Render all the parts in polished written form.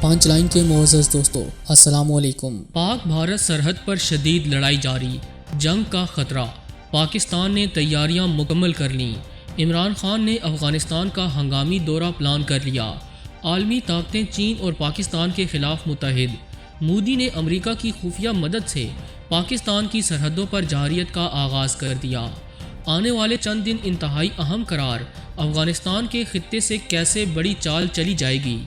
پانچ لائن کے معزز دوستو، السلام علیکم۔ پاک بھارت سرحد پر شدید لڑائی جاری، جنگ کا خطرہ، پاکستان نے تیاریاں مکمل کر لیں۔ عمران خان نے افغانستان کا ہنگامی دورہ پلان کر لیا۔ عالمی طاقتیں چین اور پاکستان کے خلاف متحد۔ مودی نے امریکہ کی خفیہ مدد سے پاکستان کی سرحدوں پر جارحیت کا آغاز کر دیا۔ آنے والے چند دن انتہائی اہم قرار۔ افغانستان کے خطے سے کیسے بڑی چال چلی جائے گی،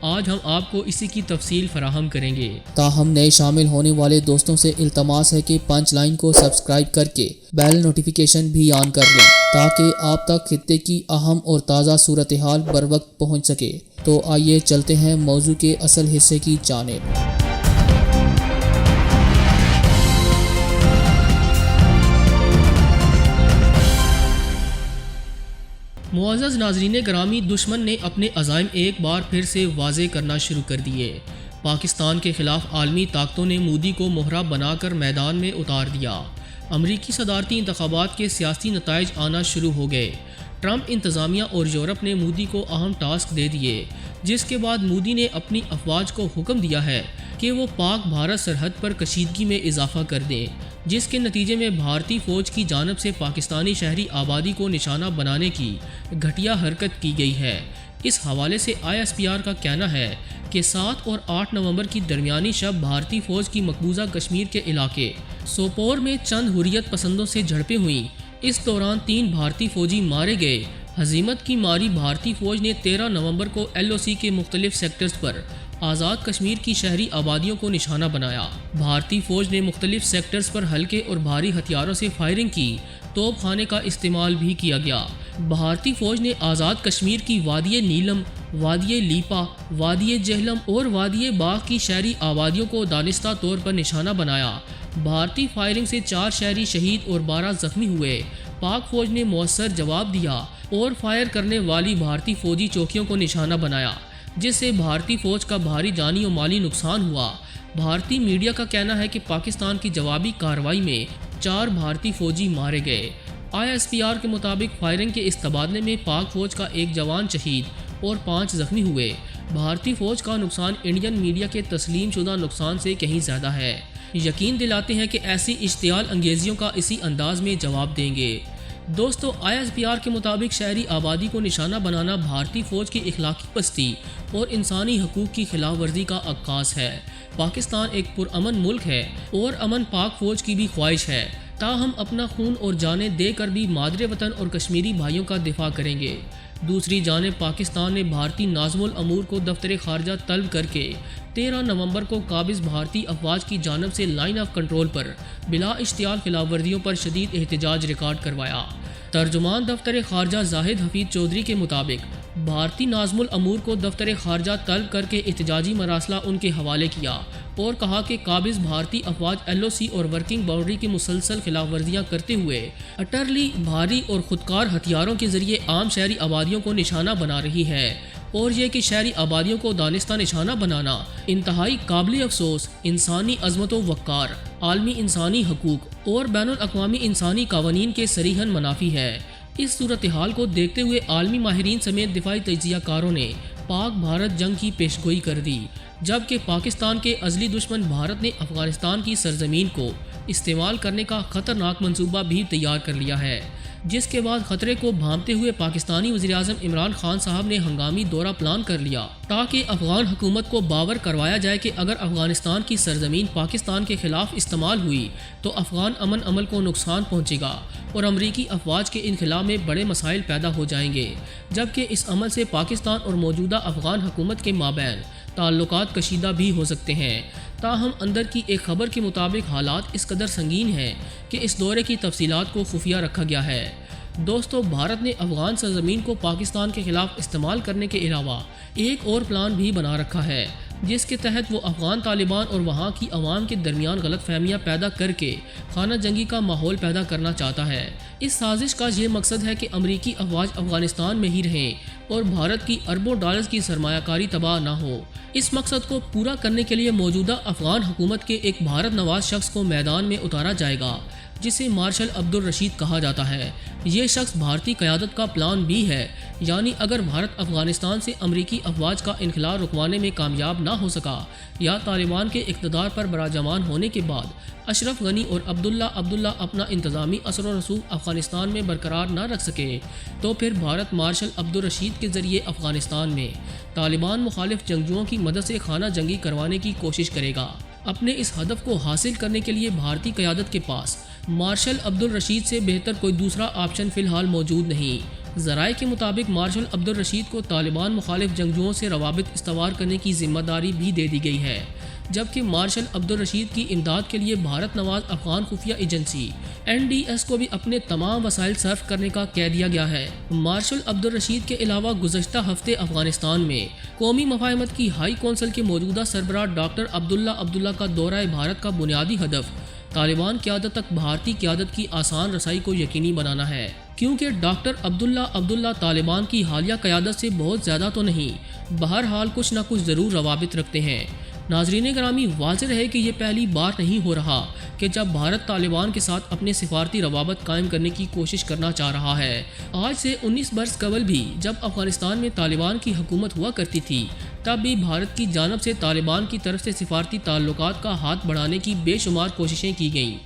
آج ہم آپ کو اسی کی تفصیل فراہم کریں گے۔ تاہم نئے شامل ہونے والے دوستوں سے التماس ہے کہ پانچ لائن کو سبسکرائب کر کے بیل نوٹیفیکیشن بھی آن کر لیں تاکہ آپ تک خطے کی اہم اور تازہ صورتحال بر وقت پہنچ سکے۔ تو آئیے چلتے ہیں موضوع کے اصل حصے کی جانب۔ معزز ناظرین گرامی، دشمن نے اپنے عزائم ایک بار پھر سے واضح کرنا شروع کر دیے۔ پاکستان کے خلاف عالمی طاقتوں نے مودی کو مہرہ بنا کر میدان میں اتار دیا۔ امریکی صدارتی انتخابات کے سیاسی نتائج آنا شروع ہو گئے۔ ٹرمپ انتظامیہ اور یورپ نے مودی کو اہم ٹاسک دے دیے، جس کے بعد مودی نے اپنی افواج کو حکم دیا ہے کہ وہ پاک بھارت سرحد پر کشیدگی میں اضافہ کر دیں، جس کے نتیجے میں بھارتی فوج کی جانب سے پاکستانی شہری آبادی کو نشانہ بنانے کی گھٹیا حرکت کی گئی ہے۔ اس حوالے سے ISPR کا کہنا ہے کہ 7 اور 8 نومبر کی درمیانی شب بھارتی فوج کی مقبوضہ کشمیر کے علاقے سوپور میں چند حریت پسندوں سے جھڑپیں ہوئیں۔ اس دوران 3 بھارتی فوجی مارے گئے۔ ہزیمت کی ماری بھارتی فوج نے 13 نومبر کو LOC کے مختلف سیکٹرز پر آزاد کشمیر کی شہری آبادیوں کو نشانہ بنایا۔ بھارتی فوج نے مختلف سیکٹرز پر ہلکے اور بھاری ہتھیاروں سے فائرنگ کی۔ توپ خانے کا استعمال بھی کیا گیا۔ بھارتی فوج نے آزاد کشمیر کی وادی نیلم، وادی لیپا، وادی جہلم اور وادی باغ کی شہری آبادیوں کو دانستہ طور پر نشانہ بنایا۔ بھارتی فائرنگ سے 4 شہری شہید اور 12 زخمی ہوئے۔ پاک فوج نے مؤثر جواب دیا اور فائر کرنے والی بھارتی فوجی چوکیوں کو نشانہ بنایا، جس سے بھارتی فوج کا بھاری جانی و مالی نقصان ہوا۔ بھارتی میڈیا کا کہنا ہے کہ پاکستان کی جوابی کارروائی میں 4 بھارتی فوجی مارے گئے۔ ISPR کے مطابق فائرنگ کے اس تبادلے میں پاک فوج کا 1 جوان شہید اور 5 زخمی ہوئے۔ بھارتی فوج کا نقصان انڈین میڈیا کے تسلیم شدہ نقصان سے کہیں زیادہ ہے۔ یقین دلاتے ہیں کہ ایسی اشتعال انگیزیوں کا اسی انداز میں جواب دیں گے۔ دوستو، ISPR کے مطابق شہری آبادی کو نشانہ بنانا بھارتی فوج کی اخلاقی پستی اور انسانی حقوق کی خلاف ورزی کا عکاس ہے۔ پاکستان ایک پرامن ملک ہے اور امن پاک فوج کی بھی خواہش ہے، تاہم اپنا خون اور جانیں دے کر بھی مادر وطن اور کشمیری بھائیوں کا دفاع کریں گے۔ دوسری جانب پاکستان نے بھارتی ناظم الامور کو دفتر خارجہ طلب کر کے 13 نومبر کو قابض بھارتی افواج کی جانب سے لائن آف کنٹرول پر بلا اشتعال خلاف ورزیوں پر شدید احتجاج ریکارڈ کروایا۔ ترجمان دفتر خارجہ زاہد حفیظ چودھری کے مطابق بھارتی ناظم الامور کو دفتر خارجہ طلب کر کے احتجاجی مراسلہ ان کے حوالے کیا اور کہا کہ قابض بھارتی افواج LOC اور ورکنگ باؤنڈری کی مسلسل خلاف ورزیاں کرتے ہوئے اٹرلی بھاری اور خودکار ہتھیاروں کے ذریعے عام شہری آبادیوں کو نشانہ بنا رہی ہے، اور یہ کہ شہری آبادیوں کو دانستہ نشانہ بنانا انتہائی قابل افسوس، انسانی عظمت و وقار، عالمی انسانی حقوق اور بین الاقوامی انسانی قوانین کے صریحاً منافی ہے۔ اس صورتحال کو دیکھتے ہوئے عالمی ماہرین سمیت دفاعی تجزیہ کاروں نے پاک بھارت جنگ کی پیشگوئی کر دی، جبکہ پاکستان کے ازلی دشمن بھارت نے افغانستان کی سرزمین کو استعمال کرنے کا خطرناک منصوبہ بھی تیار کر لیا ہے، جس کے بعد خطرے کو بھانپتے ہوئے پاکستانی وزیراعظم عمران خان صاحب نے ہنگامی دورہ پلان کر لیا تاکہ افغان حکومت کو باور کروایا جائے کہ اگر افغانستان کی سرزمین پاکستان کے خلاف استعمال ہوئی تو افغان امن عمل کو نقصان پہنچے گا اور امریکی افواج کے انخلا میں بڑے مسائل پیدا ہو جائیں گے، جبکہ اس عمل سے پاکستان اور موجودہ افغان حکومت کے مابین تعلقات کشیدہ بھی ہو سکتے ہیں۔ تاہم اندر کی ایک خبر کے مطابق حالات اس قدر سنگین ہیں کہ اس دورے کی تفصیلات کو خفیہ رکھا گیا ہے۔ دوستو، بھارت نے افغان سرزمین کو پاکستان کے خلاف استعمال کرنے کے علاوہ ایک اور پلان بھی بنا رکھا ہے، جس کے تحت وہ افغان طالبان اور وہاں کی عوام کے درمیان غلط فہمیاں پیدا کر کے خانہ جنگی کا ماحول پیدا کرنا چاہتا ہے۔ اس سازش کا یہ مقصد ہے کہ امریکی افواج افغانستان میں ہی رہیں اور بھارت کی اربوں ڈالرز کی سرمایہ کاری تباہ نہ ہو۔ اس مقصد کو پورا کرنے کے لیے موجودہ افغان حکومت کے ایک بھارت نواز شخص کو میدان میں اتارا جائے گا، جسے مارشل عبدالرشید کہا جاتا ہے۔ یہ شخص بھارتی قیادت کا پلان بی ہے، یعنی اگر بھارت افغانستان سے امریکی افواج کا انخلاء رکوانے میں کامیاب نہ ہو سکا یا طالبان کے اقتدار پر براجمان ہونے کے بعد اشرف غنی اور عبداللہ اپنا انتظامی اثر و رسوخ افغانستان میں برقرار نہ رکھ سکے تو پھر بھارت مارشل عبدالرشید کے ذریعے افغانستان میں طالبان مخالف جنگجوؤں کی مدد سے خانہ جنگی کروانے کی کوشش کرے گا۔ اپنے اس ہدف کو حاصل کرنے کے لیے بھارتی قیادت کے پاس مارشل عبدالرشید سے بہتر کوئی دوسرا آپشن فی الحال موجود نہیں۔ ذرائع کے مطابق مارشل عبدالرشید کو طالبان مخالف جنگجوؤں سے روابط استوار کرنے کی ذمہ داری بھی دے دی گئی ہے، جبکہ مارشل عبدالرشید کی امداد کے لیے بھارت نواز افغان خفیہ ایجنسی NDS کو بھی اپنے تمام وسائل صرف کرنے کا کہہ دیا گیا ہے۔ مارشل عبدالرشید کے علاوہ گزشتہ ہفتے افغانستان میں قومی مفاہمت کی ہائی کونسل کے موجودہ سربراہ ڈاکٹر عبداللہ کا دورہ بھارت کا بنیادی ہدف طالبان قیادت تک بھارتی قیادت کی آسان رسائی کو یقینی بنانا ہے، کیونکہ ڈاکٹر عبداللہ طالبان کی حالیہ قیادت سے بہت زیادہ تو نہیں، بہرحال کچھ نہ کچھ ضرور روابط رکھتے ہیں۔ ناظرین گرامی، واضح ہے کہ یہ پہلی بار نہیں ہو رہا کہ جب بھارت طالبان کے ساتھ اپنے سفارتی روابط قائم کرنے کی کوشش کرنا چاہ رہا ہے۔ آج سے 19 برس قبل بھی جب افغانستان میں طالبان کی حکومت ہوا کرتی تھی، تب بھی بھارت کی جانب سے طالبان کی طرف سے سفارتی تعلقات کا ہاتھ بڑھانے کی بے شمار کوششیں کی گئیں،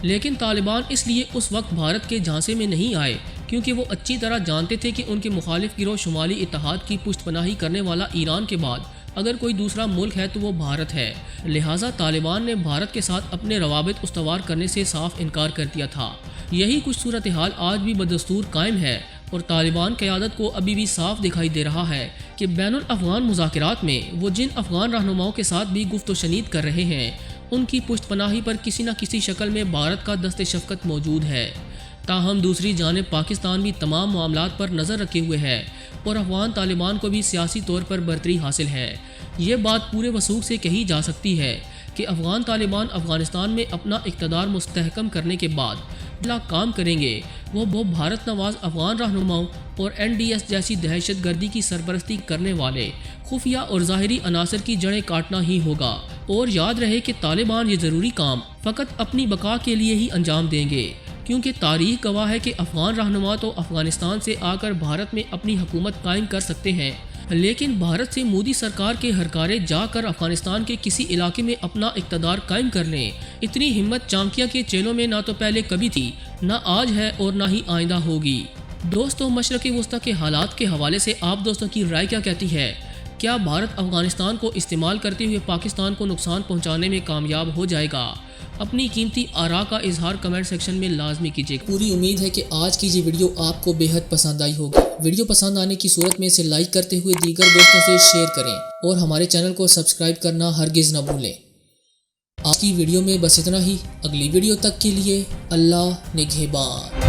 لیکن طالبان اس لیے اس وقت بھارت کے جھانسے میں نہیں آئے کیونکہ وہ اچھی طرح جانتے تھے کہ ان کے مخالف گروہ شمالی اتحاد کی پشت پناہی کرنے والا ایران کے بعد اگر کوئی دوسرا ملک ہے تو وہ بھارت ہے، لہٰذا طالبان نے بھارت کے ساتھ اپنے روابط استوار کرنے سے صاف انکار کر دیا تھا۔ یہی کچھ صورتحال آج بھی بدستور قائم ہے اور طالبان قیادت کو ابھی بھی صاف دکھائی دے رہا ہے کہ بین الافغان مذاکرات میں وہ جن افغان رہنماؤں کے ساتھ بھی گفت و شنید کر رہے ہیں، ان کی پشت پناہی پر کسی نہ کسی شکل میں بھارت کا دست شفقت موجود ہے۔ تاہم دوسری جانب پاکستان بھی تمام معاملات پر نظر رکھے ہوئے ہے اور افغان طالبان کو بھی سیاسی طور پر برتری حاصل ہے۔ یہ بات پورے وثوق سے کہی جا سکتی ہے کہ افغان طالبان افغانستان میں اپنا اقتدار مستحکم کرنے کے بعد جو کام کریں گے وہ بھارت نواز افغان رہنماؤں اور NDS جیسی دہشت گردی کی سرپرستی کرنے والے خفیہ اور ظاہری عناصر کی جڑیں کاٹنا ہی ہوگا۔ اور یاد رہے کہ طالبان یہ ضروری کام فقط اپنی بقا کے لیے ہی انجام دیں گے، کیونکہ تاریخ گواہ ہے کہ افغان رہنما تو افغانستان سے آ کر بھارت میں اپنی حکومت قائم کر سکتے ہیں، لیکن بھارت سے مودی سرکار کے ہرکارے جا کر افغانستان کے کسی علاقے میں اپنا اقتدار قائم کر لیں، اتنی ہمت چانکیا کے چیلوں میں نہ تو پہلے کبھی تھی، نہ آج ہے اور نہ ہی آئندہ ہوگی۔ دوستوں، مشرق وسطیٰ کے حالات کے حوالے سے آپ دوستوں کی رائے کیا کہتی ہے؟ کیا بھارت افغانستان کو استعمال کرتے ہوئے پاکستان کو نقصان پہنچانے میں کامیاب ہو جائے گا؟ اپنی قیمتی آراء کا اظہار کمنٹ سیکشن میں لازمی کیجیے۔ پوری امید ہے کہ آج کی یہ ویڈیو آپ کو بے حد پسند آئی ہوگی۔ ویڈیو پسند آنے کی صورت میں اسے لائک کرتے ہوئے دیگر دوستوں سے شیئر کریں اور ہمارے چینل کو سبسکرائب کرنا ہرگز نہ بھولیں۔ آج کی ویڈیو میں بس اتنا ہی۔ اگلی ویڈیو تک کے لیے اللہ نگہبان۔